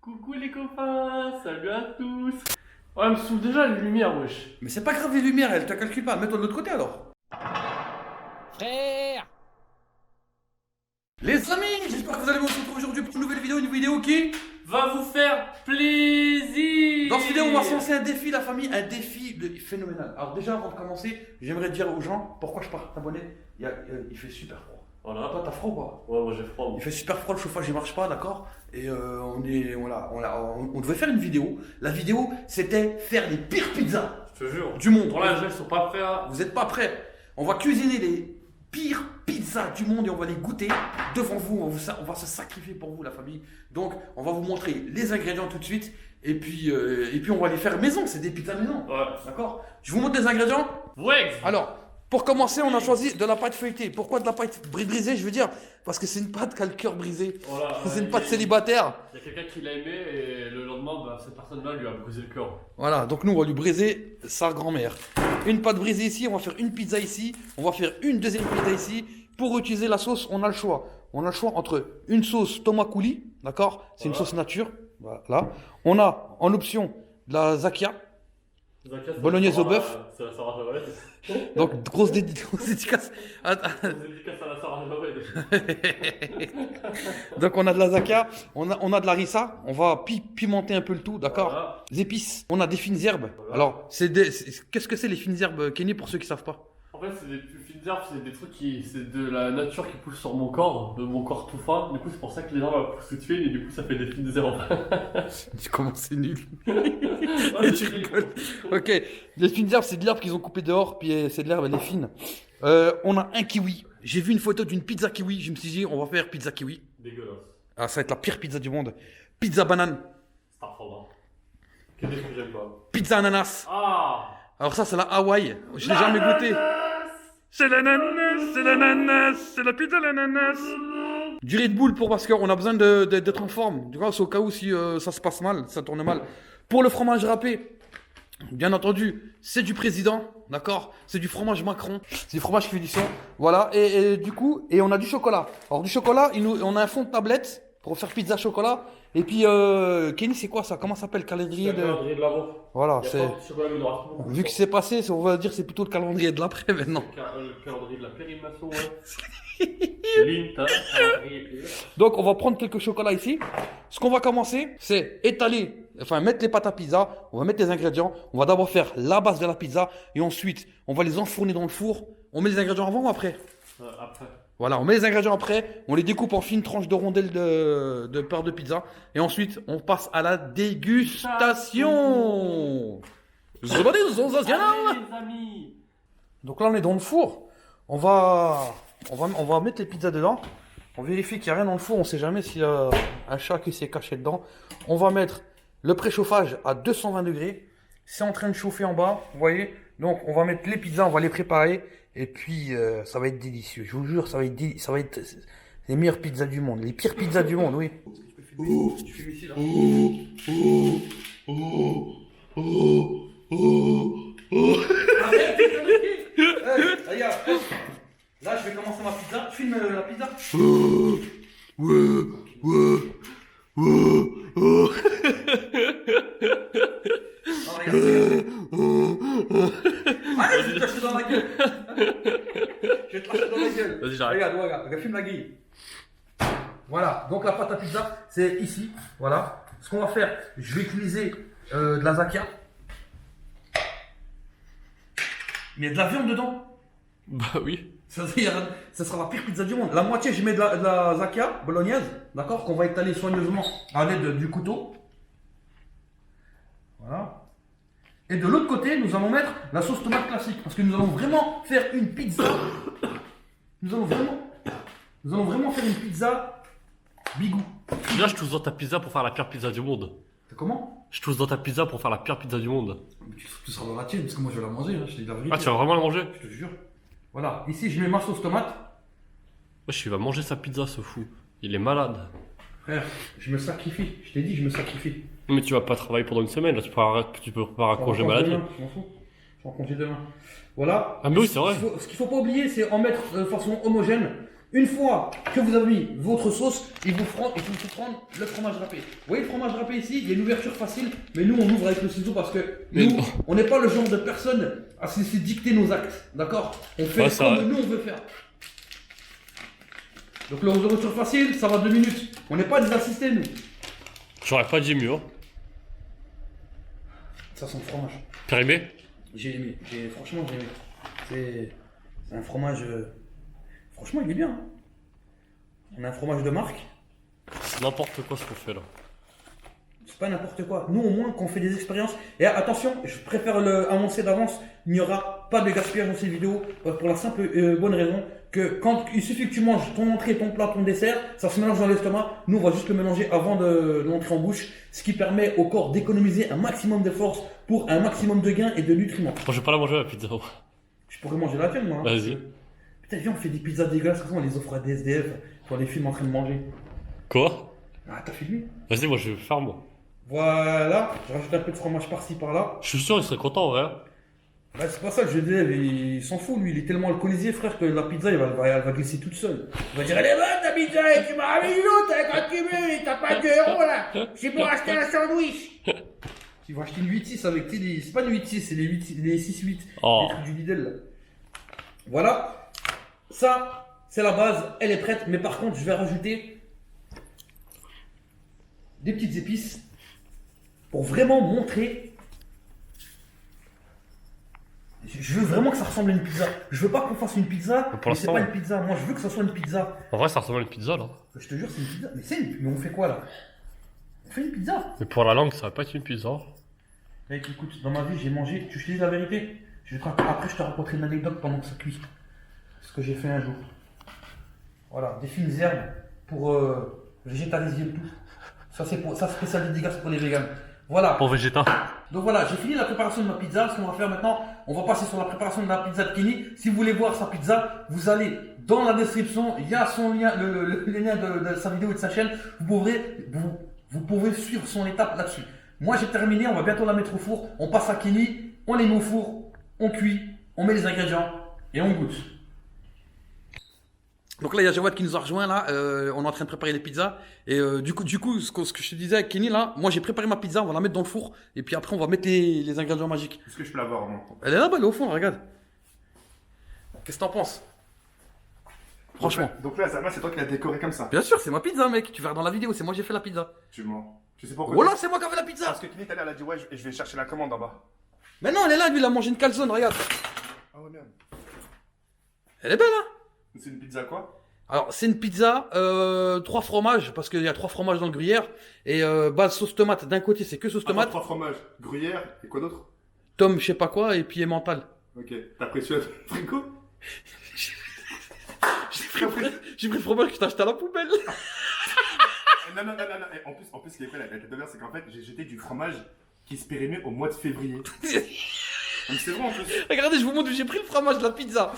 Coucou les copains, salut à tous. Ouais, me saoule déjà les lumières, wesh. Mais c'est pas grave les lumières, elles te calculent pas. Mets-toi de l'autre côté alors. Frère! Les amis, j'espère que vous allez bien. On se retrouve aujourd'hui pour une nouvelle vidéo. Une vidéo qui Va vous faire plaisir. Dans cette vidéo, on va se lancer un défi, la famille. Un défi phénoménal. Alors, déjà, avant de commencer, j'aimerais dire aux gens pourquoi je pars t'abonner. Il fait super froid. Voilà. Toi, t'as froid ou pas? Ouais, moi j'ai froid. Il fait super froid, le chauffage il marche pas, d'accord? Et on devait faire une vidéo. La vidéo, c'était faire les pires pizzas Je te jure. du monde. Pour là, ils sont pas prêts à. Vous n'êtes pas prêts. On va cuisiner les pires pizzas du monde et on va les goûter devant vous. On va se sacrifier pour vous, la famille. Donc, on va vous montrer les ingrédients tout de suite. Et puis on va les faire maison. C'est des pizzas maison. Ouais. D'accord? Je vous montre les ingrédients. Ouais. Alors, pour commencer, on a choisi de la pâte feuilletée. Pourquoi de la pâte brisée? Je veux dire, parce que c'est une pâte qui a le cœur brisé. Voilà, C'est une pâte célibataire. Il y a quelqu'un qui l'a aimé et le lendemain, bah, cette personne-là lui a brisé le cœur. Voilà, donc nous on va lui briser sa grand-mère. Une pâte brisée ici, on va faire une pizza ici, on va faire une deuxième pizza ici. Pour utiliser la sauce, on a le choix. On a le choix entre une sauce tomate coulis, d'accord? C'est une sauce nature, voilà. On a en option de la zakia, bolognaise au bœuf. C'est la Sarah Javet. Donc grosse dédicace. Grosse dédicace à la Sarah Javet. Donc on a de la zakia, on a de la rissa, on va pimenter un peu le tout, d'accord? Voilà. Les épices, on a des fines herbes. Voilà. Alors, qu'est-ce que c'est les fines herbes, Kenny, pour ceux qui savent pas? En fait, c'est des plus fines herbes, c'est des trucs c'est de la nature qui pousse sur mon corps, de mon corps tout fin. Du coup, c'est pour ça que les gens vont pousser dessus et du coup, ça fait des fines herbes. Comment c'est nul. Ouais, Tu rigoles. Ok, les fines herbes, c'est de l'herbe qu'ils ont coupé dehors, puis c'est de l'herbe, elle est fine. On a un kiwi. J'ai vu une photo d'une pizza kiwi, je me suis dit, on va faire pizza kiwi. Dégueulasse. Ah, ça va être la pire pizza du monde. Pizza banane, C'est pas fort. Quel des trucs que j'aime pas. pizza ananas. Ah. Alors ça, c'est la Hawaï. Je l'ai jamais goûté. C'est l'ananas, c'est l'ananas, c'est la pizza à l'ananas. Du Red Bull parce qu'on a besoin d'être en forme. Du coup, c'est au cas où si ça se passe mal, ça tourne mal. Pour le fromage râpé, bien entendu, c'est du président, d'accord? C'est du fromage Macron, c'est du fromage cuisson. Voilà, et du coup, on a du chocolat. Alors du chocolat, on a un fond de tablette pour faire pizza chocolat. Et puis, Kenny, c'est quoi ça? Comment ça s'appelle? Calendrier C'est le calendrier de l'avant. Voilà, Il y a c'est... pas de chocolat, mais il y aura tout. Vu que c'est passé, on va dire que c'est plutôt le calendrier de l'après maintenant. Le calendrier de la périmation, ouais. Linta, calendrier périmé. Donc on va prendre quelques chocolats ici. Ce qu'on va commencer, c'est mettre les pâtes à pizza, on va mettre les ingrédients, on va d'abord faire la base de la pizza et ensuite on va les enfourner dans le four. On met les ingrédients avant ou après? Après. Voilà, on met les ingrédients après, on les découpe en fines tranches de rondelles de beurre de pizza et ensuite on passe à la dégustation. Allez, les amis. Donc là on est dans le four. On va mettre les pizzas dedans. On vérifie qu'il n'y a rien dans le four. On ne sait jamais s'il y a un chat qui s'est caché dedans. On va mettre le préchauffage à 220 degrés. C'est en train de chauffer en bas. Vous voyez? Donc on va mettre les pizzas, on va les préparer. Et puis ça va être délicieux. Je vous jure, ça va être les meilleures pizzas du monde. Les pires pizzas du monde, oui. Tu filmes ici, là. Regarde. Là, je vais commencer ma pizza. Tu filmes la pizza? Non, regarde. Allez, je vais te lâcher dans la gueule. Je vais te lâcher dans la gueule. Vas-y, j'arrête. Regarde, filme la grille. Voilà, donc la pâte à pizza, c'est ici. Voilà. Ce qu'on va faire, je vais utiliser de la zakia. Mais il y a de la viande dedans. Bah oui. Ça sera la pire pizza du monde. La moitié, je mets de la zakia bolognaise, d'accord, qu'on va étaler soigneusement à l'aide du couteau. Voilà. Et de l'autre côté, nous allons mettre la sauce tomate classique, parce que nous allons vraiment faire une pizza. Nous allons vraiment faire une pizza bigou. Là, je tousse dans ta pizza pour faire la pire pizza du monde. Comment? Je tousse dans ta pizza pour faire la pire pizza du monde. Tu seras dans la tienne, parce que moi je vais la manger, hein, je te dis la vérité. Ah, tu vas vraiment la manger? Je te jure. Voilà, ici je mets ma sauce tomate. Wesh, il va manger sa pizza, ce fou. Il est malade. Frère, je me sacrifie. Je t'ai dit, je me sacrifie. Mais tu vas pas travailler pendant une semaine, là, tu peux pas un congé Je maladie. m'en fous. Je suis en congé demain. Voilà. Ah, mais oui, c'est vrai. Ce qu'il faut pas oublier, c'est en mettre de façon homogène Une fois que vous avez mis votre sauce, il vous faut prendre le fromage râpé. Vous voyez le fromage râpé ici, il y a une ouverture facile, mais nous on ouvre avec le ciseau parce que nous, on n'est pas le genre de personne à se laisser dicter nos actes, d'accord? On fait comme nous on veut faire. Donc l'ouverture facile, ça va 2 minutes. On n'est pas des assistés nous. J'aurais pas dit mieux. Hein. Ça sent le fromage. Périmé? J'ai aimé, franchement j'ai aimé. C'est un fromage... Franchement, il est bien. Hein. On a un fromage de marque. C'est n'importe quoi ce qu'on fait là. C'est pas n'importe quoi. Nous, au moins, qu'on fait des expériences. Et attention, je préfère annoncer d'avance, il n'y aura pas de gaspillage dans ces vidéos. Pour la simple bonne raison que quand il suffit que tu manges ton entrée, ton plat, ton dessert, ça se mélange dans l'estomac. Nous, on va juste le mélanger avant de l'entrer en bouche. Ce qui permet au corps d'économiser un maximum de force pour un maximum de gains et de nutriments. Moi, je vais pas la manger la pizza. Je pourrais manger la tienne, moi. Hein. Vas-y. Putain, viens, on fait des pizzas dégueulasses, on les offre à des SDF pour les films en train de manger. Quoi? Ah, t'as filmé? Vas-y, moi je vais faire moi. Voilà, je rajoute un peu de fromage par-ci par-là. Je suis sûr, il serait content, ouais. Bah, c'est pas ça, je dis, il s'en fout, lui, il est tellement alcoolisé, frère, que la pizza, elle va glisser toute seule. Il va dire, elle est bonne ta pizza, et tu m'as ramené l'autre, quand tu veux, t'as pas 2 euros là, c'est pour acheter un sandwich. Tu vas acheter une 8-6 avec, c'est pas une 8-6, c'est les 6-8, Oh. les trucs du Lidl là. Voilà. Ça, c'est la base, elle est prête, mais par contre, je vais rajouter des petites épices pour vraiment montrer. Je veux vraiment que ça ressemble à une pizza. Je veux pas qu'on fasse une pizza, mais c'est pas une pizza. Moi, je veux que ça soit une pizza. En vrai, ça ressemble à une pizza là. Je te jure, c'est une pizza. Mais on fait quoi là? On fait une pizza. Mais pour la langue, ça va pas être une pizza. Mec, écoute, dans ma vie, j'ai mangé. Tu dis la vérité? Après, je te raconterai une anecdote pendant que ça cuit. Ce que j'ai fait un jour. Voilà, des fines herbes pour végétaliser le tout. Ça, c'est spécial dédicace pour les végans. Voilà. Pour végétal. Donc voilà, j'ai fini la préparation de ma pizza. Ce qu'on va faire maintenant, on va passer sur la préparation de la pizza de Kenny. Si vous voulez voir sa pizza, vous allez dans la description. Il y a son lien, le lien de sa vidéo et de sa chaîne. Vous pouvez suivre son étape là-dessus. Moi, j'ai terminé. On va bientôt la mettre au four. On passe à Kenny. On les met au four. On cuit. On met les ingrédients et on goûte. Donc là, il y a Jawad qui nous a rejoint là. On est en train de préparer les pizzas. Et du coup, ce que je te disais avec Kenny là, moi j'ai préparé ma pizza, on va la mettre dans le four. Et puis après, on va mettre les ingrédients magiques. Est-ce que je peux la voir, moi? Elle est là-bas, elle est au fond, regarde. Qu'est-ce que t'en penses? Franchement. Donc là, c'est toi qui l'as décoré comme ça. Bien sûr, c'est ma pizza, mec. Tu verras dans la vidéo, c'est moi qui ai fait la pizza. Tu mens. Je sais pourquoi. Voilà, c'est moi qui ai fait la pizza. Parce que Kenny, tout à l'heure, elle a dit ouais, je vais chercher la commande en bas. Mais non, elle est là, lui, il a mangé une calzone, regarde. Ah ouais, merde. Elle est belle, hein? C'est une pizza quoi? Alors, c'est une pizza, 3 fromages, parce qu'il y a 3 fromages dans le gruyère. Et base sauce tomate, d'un côté, c'est que sauce tomate. 3 fromages, gruyère et quoi d'autre? Tom, je sais pas quoi, et puis emmental. Ok. T'as pris celui-là de frigo? J'ai pris le fromage que t'as acheté à la poubelle. Non. Et en plus, ce qui est fait, la tête de merde, c'est qu'en fait, j'ai jeté du fromage qui se périmait au mois de février. Donc c'est vrai en plus. Regardez, je vous montre où j'ai pris le fromage de la pizza.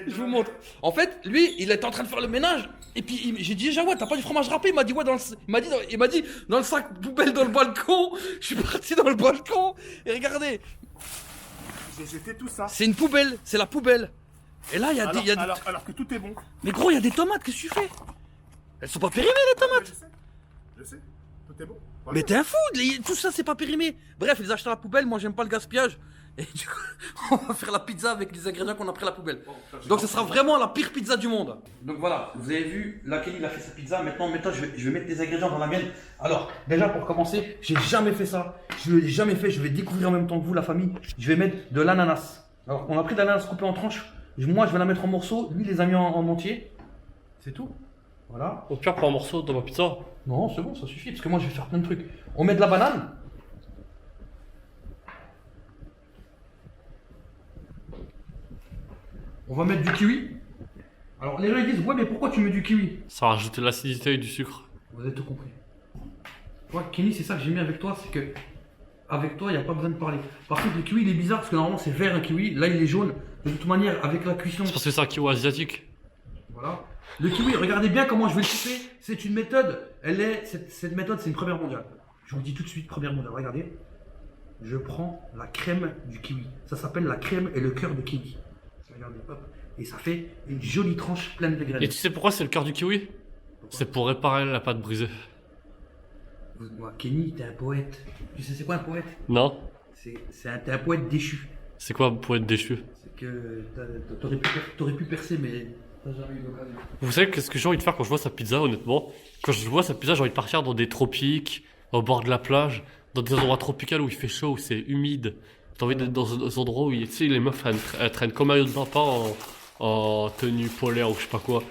Je vous montre. En fait, lui, il était en train de faire le ménage. Et puis j'ai dit, Jawad, t'as pas du fromage râpé? Il m'a dit, ouais, il m'a dit, dans le sac poubelle dans le balcon. Je suis parti dans le balcon. Et regardez. J'ai jeté tout ça. C'est une poubelle, c'est la poubelle. Et là, il y a des. Alors que tout est bon. Mais gros, il y a des tomates, qu'est-ce que tu fais? Elles sont pas périmées, les tomates. Je sais. Tout est bon. Mais t'es un fou, tout ça c'est pas périmé. Bref, ils les achètent à la poubelle, moi j'aime pas le gaspillage. Et du coup, on va faire la pizza avec les ingrédients qu'on a pris à la poubelle. Donc ce sera vraiment la pire pizza du monde. Donc voilà, vous avez vu, là Kenny il a fait sa pizza. Maintenant je vais mettre des ingrédients dans la mienne. Alors, déjà pour commencer, j'ai jamais fait ça. Je l'ai jamais fait, je vais découvrir en même temps que vous la famille. Je vais mettre de l'ananas. Alors on a pris de l'ananas coupé en tranches. Moi je vais la mettre en morceaux, lui il les a mis en entier. C'est tout. Voilà. Au pire, pas un morceau dans ma pizza. Non, c'est bon, ça suffit, parce que moi je vais faire plein de trucs. On met de la banane. On va mettre du kiwi. Alors les gens ils disent, ouais mais pourquoi tu mets du kiwi? Ça va rajouter de l'acidité et du sucre. Vous avez tout compris. Toi Kenny, c'est ça que j'ai mis avec toi, c'est que avec toi il n'y a pas besoin de parler. Par contre le kiwi il est bizarre, parce que normalement c'est vert un kiwi, là il est jaune. De toute manière, avec la cuisson... C'est parce que c'est un kiwi asiatique. Voilà. Le kiwi, regardez bien comment je vais le couper. C'est une méthode, cette méthode c'est une première mondiale. Je vous le dis tout de suite, première mondiale, regardez. Je prends la crème du kiwi. Ça s'appelle la crème et le cœur de kiwi. regardez, hop. Et ça fait une jolie tranche pleine de graines. Et tu sais pourquoi c'est le cœur du kiwi? C'est pour réparer la pâte brisée. Moi, Kenny, t'es un poète. Tu sais c'est quoi un poète? Non? T'es un poète déchu. C'est quoi pour être déchu? C'est que t'aurais pu percer, mais t'as jamais eu l'occasion. Vous savez qu'est-ce que j'ai envie de faire quand je vois sa pizza, honnêtement? Quand je vois sa pizza, j'ai envie de partir dans des tropiques, au bord de la plage, dans des endroits tropicaux où il fait chaud, où c'est humide. T'as envie d'être dans des endroits où, tu sais, les meufs, elles traînent comme un de papa en tenue polaire ou je sais pas quoi.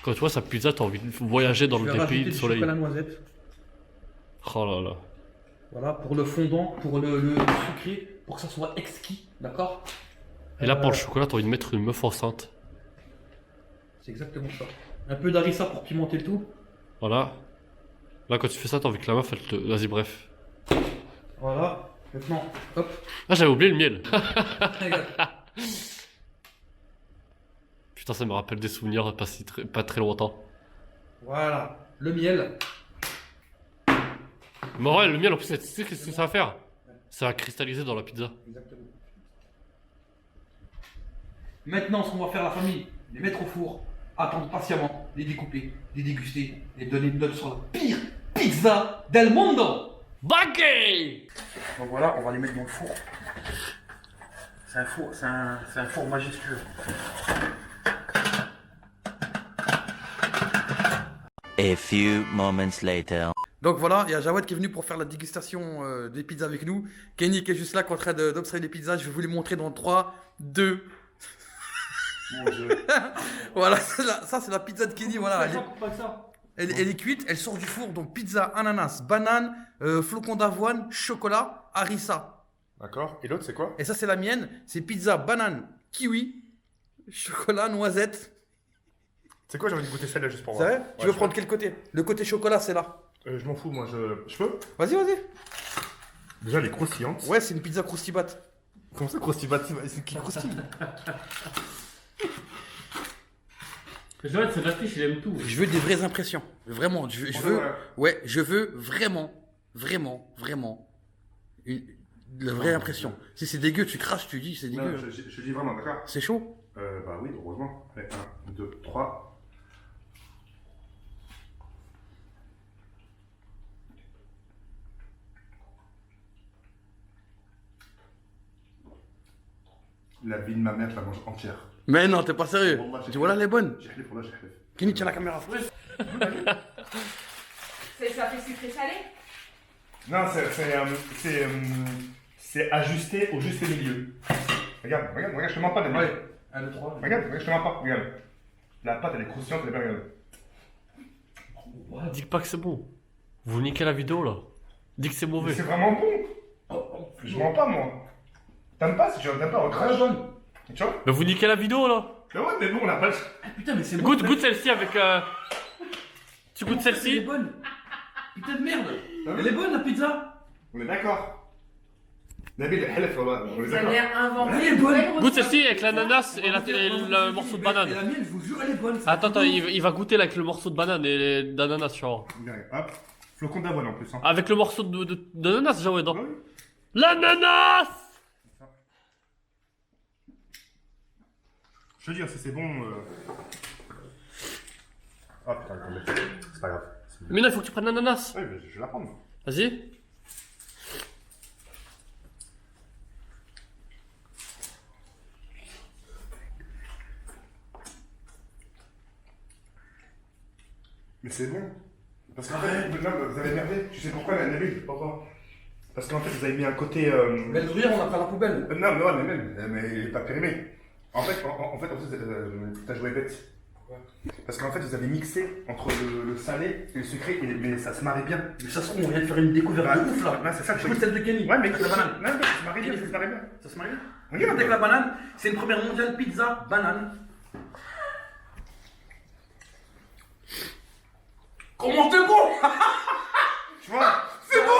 Quand tu vois sa pizza, t'as envie de voyager dans des pays de soleil. Chocolat noisette. Oh là là. Voilà, pour le fondant, pour le sucré, pour que ça soit exquis, d'accord? Et là, pour le chocolat, t'as envie de mettre une meuf enceinte. C'est exactement ça. Un peu d'harissa pour pimenter le tout. Voilà. Là, quand tu fais ça, t'as envie que la meuf, elle te... Vas-y, bref. Voilà. Maintenant, hop. Ah, j'avais oublié le miel. Regarde. Putain, ça me rappelle des souvenirs pas très longtemps. Voilà. Le miel. Mais ouais, le miel, en plus, tu sais qu'est-ce que ça va faire? Ça va cristalliser dans la pizza. Exactement. Maintenant, ce qu'on va faire, la famille, les mettre au four, attendre patiemment, les découper, les déguster, et donner une note sur la pire pizza del mundo. Bagay! Donc voilà, on va les mettre dans le four. C'est un four majestueux. A few moments later. Donc voilà, il y a Jawed qui est venu pour faire la dégustation des pizzas avec nous. Kenny qui est juste là, qui est en train d'observer les pizzas. Je vais vous les montrer dans 3, 2. Mon Dieu. Voilà, ça c'est la pizza de Kenny. Voilà, elle est cuite, elle sort du four. Donc pizza, ananas, banane, flocon d'avoine, chocolat, harissa. D'accord. Et l'autre, c'est quoi? Et ça c'est la mienne. C'est pizza, banane, kiwi, chocolat, noisette. C'est quoi, j'ai envie de goûter celle-là juste pour C'est voir. vrai? Tu veux prendre quel côté? Le côté chocolat c'est là. Je m'en fous, moi, je peux? Vas-y, vas-y. Déjà, elle est croustillante. Ouais, c'est une pizza croustibat. Comment ça, croustillante? C'est qui croustille? Joël, c'est la triche, il aime tout. Je veux des vraies impressions. Vraiment, je veux. Ouais, je veux vraiment la vraie impression. Si c'est dégueu, tu craches, tu dis c'est Non, dégueu. je dis vraiment, d'accord? C'est chaud. Bah oui, heureusement. Allez, 1, 2, 3. La vie de ma mère, je la mange entière. Mais non, t'es pas sérieux. Bon, moi, j'ai Tu vois là les bonnes. J'ai pour là, j'ai Kenny, tiens la caméra. Ça fait sucré salé? Non, c'est ajusté au juste milieu. Regarde, je te mens pas, David. Ouais. 1, 2, 3. Regarde, je te mens pas, regarde. La pâte, elle est croustillante, elle est bien, regarde. Dis pas que c'est bon. Vous niquez la vidéo là. Dis que c'est Mais mauvais. c'est vraiment bon. Je mens pas, moi. T'aimes pas? Si tu n'aimes pas, on crache. Tu vois? Mais vous niquez la vidéo là. Mais ouais, mais bon, on n'a pas le. Putain, mais c'est Goûte celle-ci avec. Tu goûtes Elle est celle-ci? bonne. Putain de merde. Elle est bonne la pizza. On est d'accord. Nabil, on est Ça a d'accord. l'air inventé. Elle est bonne. Goûte celle-ci avec l'ananas et le morceau de Et banane. la mienne, je vous jure, elle est bonne. Attends, il va goûter là avec le morceau de banane et d'ananas, tu vois. Hop. Flocon d'avoine en plus. Hein. Avec le morceau d'ananas, Jawed. Hein. Ouais. L'ananas! Je veux dire, si c'est bon. Ah putain, attendez. C'est pas grave. Mais non, il faut que tu prennes l'ananas. Oui, mais je vais la prendre. Vas-y. Mais c'est bon. Parce qu'en fait, non, vous avez merdé. Tu sais pourquoi, la Nabil? Pourquoi? Parce qu'en fait, vous avez mis un côté. Mais le gruyère, on l'a pris à la poubelle. Non, mais ouais, mais il est pas périmé. En fait, t'as joué bête. Parce qu'en fait, vous avez mixé entre le salé et le sucré, mais ça se marie bien. Mais ça se trouve, on vient de faire une découverte de ouf là. Ouais, c'est ça que je Goûte celle de Kenny. Ouais, mais Avec la banane. Non, mais ça se marie bien, ça se marie bien. Ça se marie bien. Regarde. Avec la banane, c'est une première mondiale pizza banane. Comment c'est bon? Tu vois? C'est bon!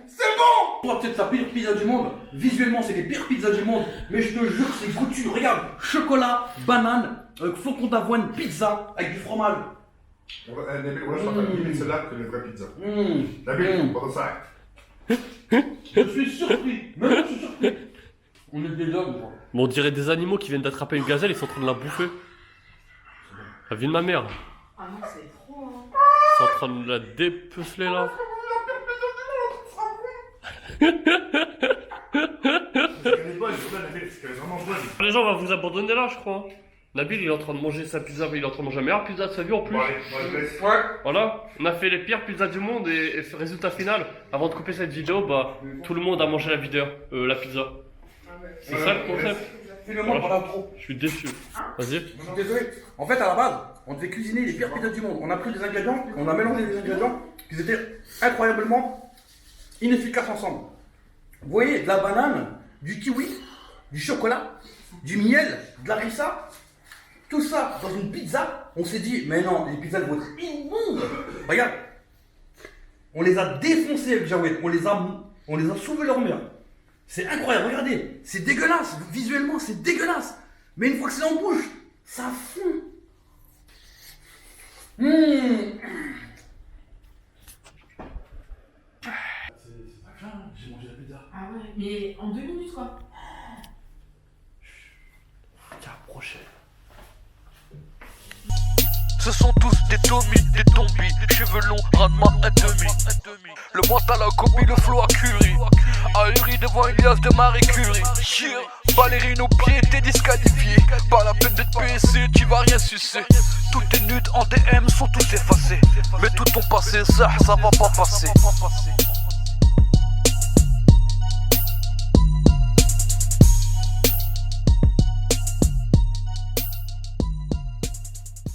C'est bon! Toi, peut-être la pire pizza du monde. Visuellement, c'est les pires pizzas du monde. Mais je te jure, c'est goûtu. Regarde, chocolat, banane, flocon d'avoine, pizza avec du fromage. Nabil, ouais, je préfère limite celle-là que les vraies pizzas. Nabil, Mmh. prends ça. Je suis surpris. Même je suis surpris. On est des hommes, quoi. Mais on dirait des animaux qui viennent d'attraper une gazelle, ils sont en train de la bouffer. La vie de ma mère. Ah non, c'est trop. Hein. Ils sont en train de la dépeceler là. Elle est bonne, Nabil, parce qu'elle est vraiment bonne. Les gens vont vous abandonner là, je crois. Nabil, il est en train de manger sa pizza, il est en train de manger la meilleure pizza de sa vie en plus. Bon, allez, bon, je laisse. Ouais. Voilà, on a fait les pires pizzas du monde et résultat final, avant de couper cette vidéo, bah tout le monde a mangé la pizza. C'est ça le concept. Finalement, on en a trop. Je suis déçu. Vas-y. Je suis désolé. En fait, à la base, on devait cuisiner les pires pizzas du monde. On a pris des ingrédients, on a mélangé des ingrédients qui étaient incroyablement inefficaces ensemble. Vous voyez, de la banane, du kiwi, du chocolat, du miel, de la harissa, tout ça dans une pizza. On s'est dit, mais non, les pizzas vont être immondes. Regarde, on les a défoncés avec Jawed, on les a sauvés leur mère. C'est incroyable, regardez, c'est dégueulasse, visuellement c'est dégueulasse. Mais une fois que c'est en bouche, ça fond. C'est pas grave, j'ai mangé la pizza. Ah ouais, mais en 2 minutes quoi. Tiens, prochain. Ce sont tous des tomis, des tombis, cheveux longs, rendement un demi. Le mental a copie, le flow a Curie. Ahuri devant une liasse de Marie Curie. Ballerine au pied, t'es disqualifié. Pas la peine d'être PSC, tu vas rien sucer. Toutes tes nudes en DM sont toutes effacées. Mais tout ton passé, ça va pas passer.